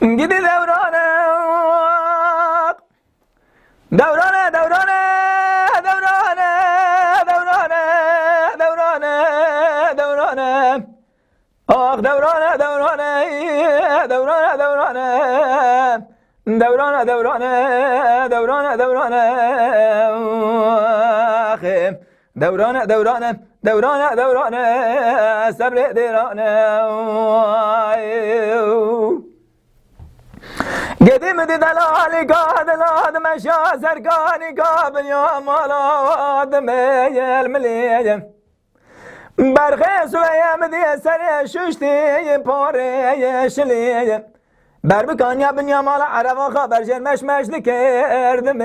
gidi devrane devrane devrane devrane devrane devrane devrane ah devrane devrane devrane devrane devrane devrane devrane devrane akhim devrane devrane devrane devrane sabri dirane قديم دي دلالي قاد لاد مشى سرقاني قابل يوم ولاد ميل مليم برخيص ويام دي سري ششتي بوري شليم بربكان يا بن يمال عرب خبر جرمش مشلك اردم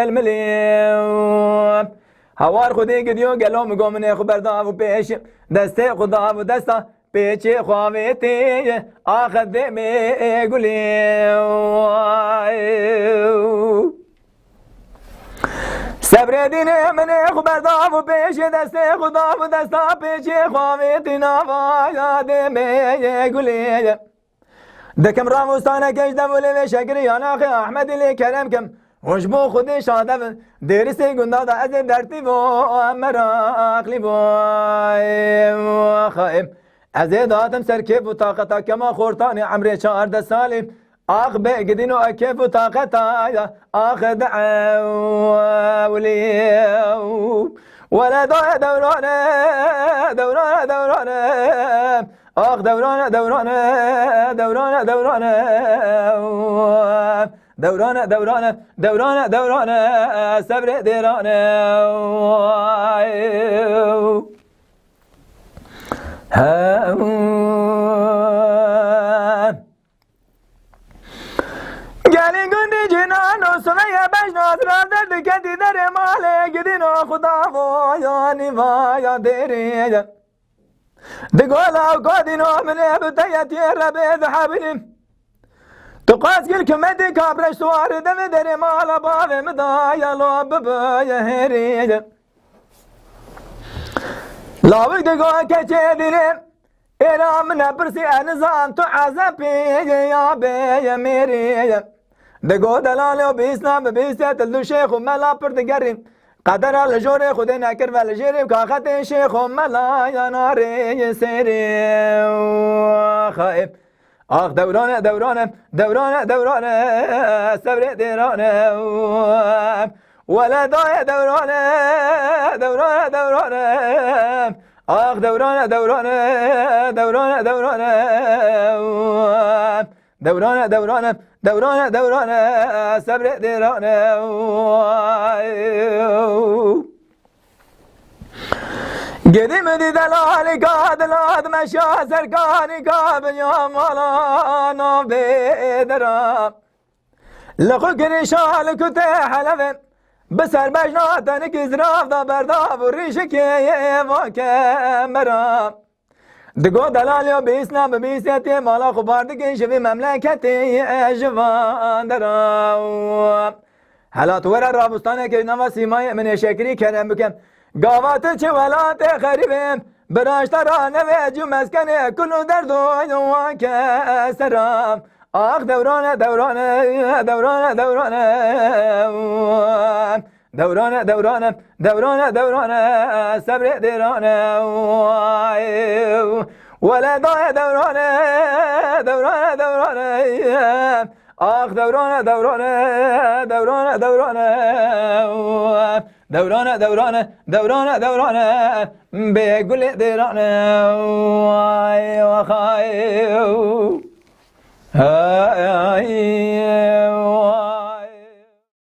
المليم هوار خودی گدیو گلوم گمنه خبر داو پیش دسته خدا و دستا پیچ خواهیتی آخد می گلی صبر دینه من خبر داو پیش دسته خدا و دستا پیچ خواهیتی نوایاد می گلی دکم راموستانه کش دوله و شکری آناخی احمد لی کرم کم خوشبو خودی شادم درسی گنده دا از درتی و مراقلی و خائم از دادم سرکیف و طاقتا کما خورتانی عمری 14 سالی آخ بگدین و اکیف و طاقتا آخ دعولی ولا دورانه دورانه دورانه آخ دورانه دورانه دورانه دورانه دورانه دورانه دورانه دورانه صبر دیرانه گلی گندی جنان و سمیه بشناس را درد کتی در ماله گدین و خدا و یانی و یا دیری دقولا و قادین و منه بتایتی ربید حبیلیم تقاس كل كمدي كابرش سوار دم دري مال باب مدايا لو ببايا هريج لا بقدقو كجدري إلى من برسي أنزان تعذب يا بي ميري دقو دلالي وبإسلام بإسلام تلدو شيخ وملا بردقري قدر الجوري خدينا كرف الجري وكاختي شيخ وملا يا ناري سيري خائف آخ دورانه دورانه دورانه دورانه صبر دیرانه ولا دای دورانه دورانه دورانه آخ دورانه دورانه دورانه دورانه دورانه دورانه دورانه دورانه صبر دیرانه قديم دي دلالي قاد لاد مشى سرقاني قابل يوم ولا نبيدرا لخو كريشال كتاح لفن بسر بجناتنك ازراف دا برداب وريشك وكامرا دقو دلالي وبإسلام بيسيتي مالا خباردك شفي مملكتي جوان درا هلا تورا رابستانك نوا سيماي من شكري كرم بكم قاوات چولات خريبم براشترانه و جو مسکنه کلو درد و کسرم آخ دورانه دورانه دورانه دورانه دورانه دورانه دورانه دورانه صبر دیرانه ولا ضاع دورانه دورانه دورانه آخ دورانه دورانه دورانه دورانه دورانه دورانه دورانه دورانه بقول دورانه وخايو